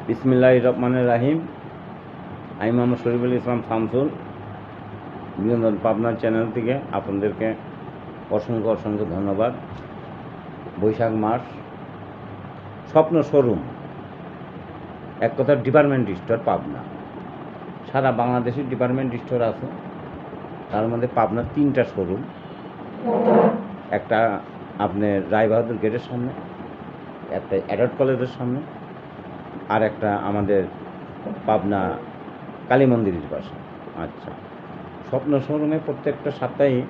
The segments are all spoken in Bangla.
বিসমিল্লাহির রহমানির রহিম। আমি মোহাম্মদ শরীফুল ইসলাম শামসুল, বিনোদন পাবনা চ্যানেল থেকে আপনাদেরকে অসংখ্য অসংখ্য ধন্যবাদ। বৈশাখ মাস, স্বপ্ন শোরুম, এক কথা ডিপার্টমেন্ট স্টোর পাবনা। সারা বাংলাদেশের ডিপার্টমেন্ট স্টোর আছে, তার মধ্যে পাবনার 3টা শোরুম। একটা আপনার রায়বাহাদুর গেটের সামনে, একটা অ্যাডাল্ট কলেজের সামনে, আর একটা আমাদের পাবনা কালী মন্দিরের পাশে। আচ্ছা, স্বপ্ন শোরুমে প্রত্যেকটা সপ্তাহে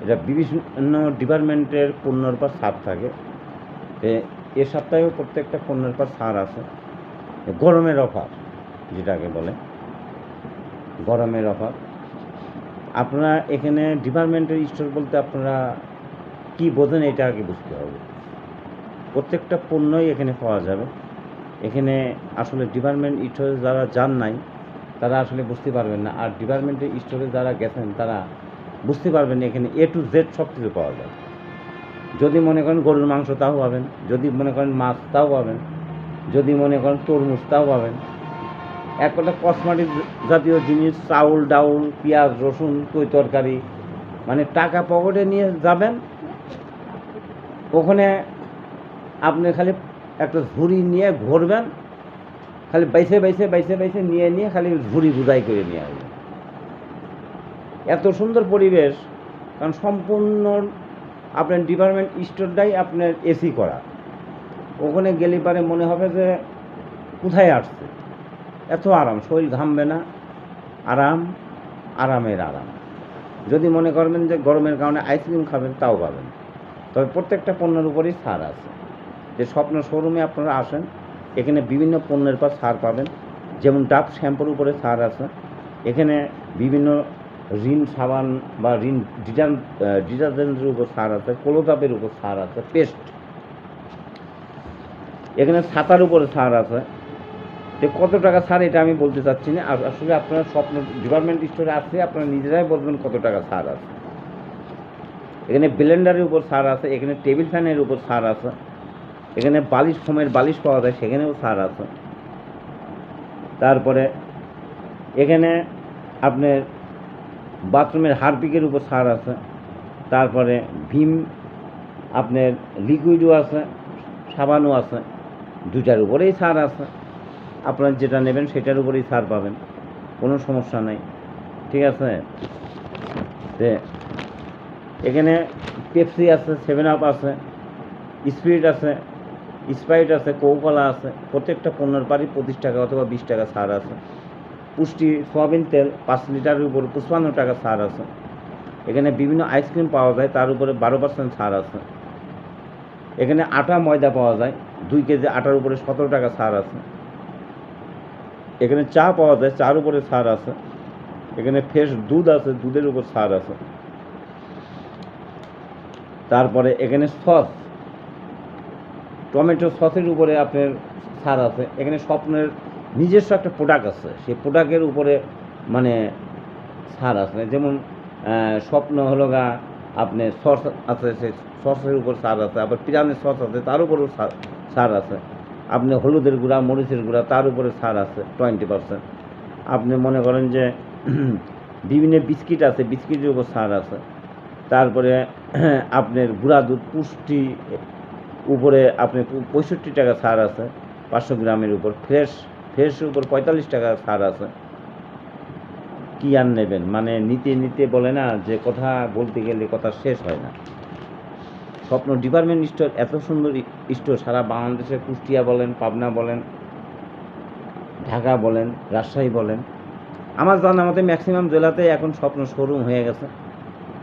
এটা বিভিন্ন ডিপার্টমেন্টের পণ্যের পর ছাড় থাকে। এ সপ্তাহেও প্রত্যেকটা পণ্যের পর ছাড় আছে। গরমের অফার, যেটাকে বলে গরমের অফার। আপনারা এখানে ডিপার্টমেন্টের স্টোর বলতে আপনারা কি বোঝেন, এটা আগে বুঝতে হবে। প্রত্যেকটা পণ্যই এখানে পাওয়া যাবে। এখানে আসলে ডিপার্টমেন্ট স্টোরে যারা যান নাই তারা আসলে বুঝতে পারবেন না, আর ডিপার্টমেন্টের স্টোরে যারা গেছেন তারা বুঝতে পারবেন এখানে A to Z সব কিছু পাওয়া যায়। যদি মনে করেন গরুর মাংস তাও পাবেন, যদি মনে করেন মাছ তাও পাবেন, যদি মনে করেন তরমুজ তাও পাবেন। এক কথা কসমেটিক জাতীয় জিনিস, চাউল ডাউল, পেঁয়াজ রসুন, তরকারি, মানে টাকা পকেটে নিয়ে যাবেন, ওখানে আপনি খালি একটা ঝুড়ি নিয়ে ঘুরবেন, খালি বাইসে বাইসে বাইসে বাইসে নিয়ে নিয়ে খালি ঝুড়ি বুঝাই করে নিয়ে আসবেন। এত সুন্দর পরিবেশ, কারণ সম্পূর্ণ আপনার ডিপার্টমেন্ট স্টোরটাই আপনার এসি করা। ওখানে গেলে পারে মনে হবে যে কোথায় আসছে, এত আরাম, শরীর ঘামবে না, আরাম, আরামের আরাম। যদি মনে করবেন যে গরমের কারণে আইসক্রিম খাবেন তাও পাবেন, তবে প্রত্যেকটা পণ্যের উপরেই ছাড় আছে। যে স্বপ্ন শোরুমে আপনারা আসেন, এখানে বিভিন্ন পণ্যের পর ছাড় পাবেন। যেমন ডাব শ্যাম্পুর উপরে ছাড় আছে, এখানে বিভিন্ন রিন সাবান বা রিন ডিটারজেন্টের উপর ছাড় আছে, কোলোতাপের উপর ছাড় আছে, পেস্ট, এখানে ছাতার উপরে ছাড় আছে। তো কত টাকা ছাড় এটা আমি বলতে চাচ্ছি না, আর আসলে আপনারা স্বপ্ন ডিপার্টমেন্ট স্টোরে আসলে আপনারা নিজেরাই বলবেন কত টাকা ছাড় আছে। এখানে ব্লেন্ডারের উপর ছাড় আছে, এখানে টেবিল ফ্যানের উপর ছাড় আছে, এখানে বালিশ, ফোমের বালিশ পাওয়া যায়, সেখানেও ছাড় আছে। তারপরে এখানে আপনার বাথরুমের হারপিকের উপর ছাড় আছে। তারপরে ভীম আপনার লিকুইডও আছে, সাবানও আছে, 2টার উপরেই ছাড় আছে। আপনার যেটা নেবেন সেটার উপরেই ছাড় পাবেন, কোনো সমস্যা নেই, ঠিক আছে। তো এখানে পেপসি আছে, 7 আপ আছে, স্পিরিট আছে, স্প্রাইট আছে, কোকোকোলা আছে। প্রত্যেকটা পণ্যের পারি 25 টাকা অথবা 20 টাকা ছাড় আছে। পুষ্টি সয়াবিন তেল 5 লিটারের উপর 55 টাকা ছাড় আছে। এখানে বিভিন্ন আইসক্রিম পাওয়া যায়, তার উপরে 12% ছাড় আছে। এখানে আটা ময়দা পাওয়া যায়, 2 কেজি আটার উপরে 17 টাকা ছাড় আছে। এখানে চা পাওয়া যায়, চার উপরে ছাড় আছে। এখানে ফ্রেশ দুধ আছে, দুধের উপর ছাড় আছে। তারপরে এখানে সস, টমেটো সসের উপরে আপনার ছাড় আছে। এখানে স্বপ্নের নিজস্ব একটা প্রোডাক্ট আছে, সেই প্রোডাক্টের উপরে মানে ছাড় আছে। যেমন স্বপ্ন হলো গা আপনার সস আছে, সেই সসের উপর ছাড় আছে। আবার পিরানের সস আছে, তার উপরেও ছাড় আছে। আপনি হলুদের গুঁড়া, মরিচের গুঁড়া, তার উপরে ছাড় আছে 20%। আপনি মনে করেন যে বিভিন্ন বিস্কিট আছে, বিস্কিটের উপর ছাড় আছে। তারপরে আপনার গুঁড়া দুধ পুষ্টি উপরে আপনি 65 টাকা ছাড় আছে 500 গ্রামের উপর। ফ্রেশের উপর 45 টাকা ছাড় আছে। কি আর নেবেন, মানে নিতে নিতে বলে না যে কথা বলতে গেলে কথা শেষ হয় না। স্বপ্ন ডিপার্টমেন্ট স্টোর এত সুন্দর স্টোর, সারা বাংলাদেশে কুষ্টিয়া বলেন, পাবনা বলেন, ঢাকা বলেন, রাজশাহী বলেন, আমার জানা মতে ম্যাক্সিমাম জেলাতে এখন স্বপ্ন শোরুম হয়ে গেছে।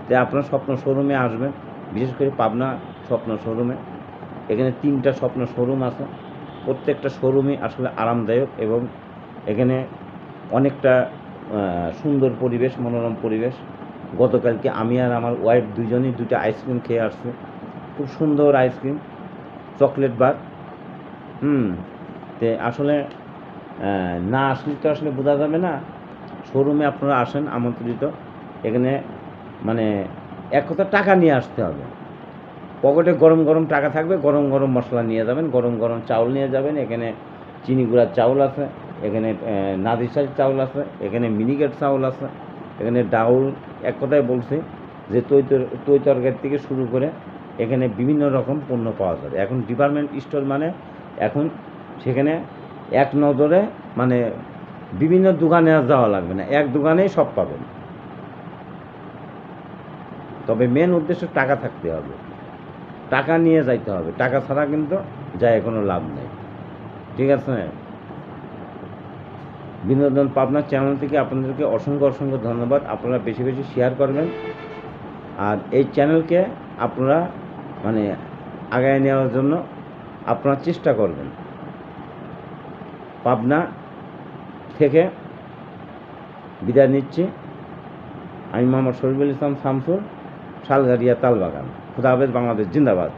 যে আপনার স্বপ্ন শোরুমে আসবেন, বিশেষ করে পাবনা স্বপ্ন শোরুমে। এখানে 3টা স্বপ্ন শোরুম আছে, প্রত্যেকটা শোরুমই আসলে আরামদায়ক এবং এখানে অনেকটা সুন্দর পরিবেশ, মনোরম পরিবেশ। গতকালকে আমি আর আমার ওয়াইফ দুজনেই 2টা আইসক্রিম খেয়ে আসছি, খুব সুন্দর আইসক্রিম, চকলেট বার। তে আসলে না আসলে তো আসলে বোঝা যাবে না। শোরুমে আপনারা আসেন, আমন্ত্রিত। এখানে মানে এক কথা টাকা নিয়ে আসতে হবে, পকেটে গরম গরম টাকা থাকবে, গরম গরম মশলা নিয়ে যাবেন, গরম গরম চাউল নিয়ে যাবেন। এখানে চিনি গুঁড়ার চাউল আছে, এখানে নাদিসার চাউল আছে, এখানে মিনিকেট চাউল আছে, এখানে ডাউল, এক কথায় বলছি যে তৈ তরকারি থেকে শুরু করে এখানে বিভিন্ন রকম পণ্য পাওয়া যাবে। এখন ডিপার্টমেন্ট স্টোর মানে এখন সেখানে এক নজরে মানে বিভিন্ন দোকানে আর যাওয়া লাগবে না, এক দোকানেই সব পাবেন। তবে মেন উদ্দেশ্য টাকা থাকতে হবে, টাকা নিয়ে যাইতে হবে, টাকা ছাড়া কিন্তু যায় কোনো লাভ নেই। ঠিক আছে, বিনোদন পাবনা চ্যানেল থেকে আপনাদেরকে অসংখ্য অসংখ্য ধন্যবাদ। আপনারা বেশি বেশি শেয়ার করবেন, আর এই চ্যানেলকে আপনারা মানে আগায় নেওয়ার জন্য আপনারা চেষ্টা করবেন। পাবনা থেকে বিদায় নিচ্ছি, আমি মোহাম্মদ শরীফুল ইসলাম শামসুল, শালগাড়িয়া তালবাগান। খুদা হাফেজ, বাংলাদেশ জিন্দাবাদ।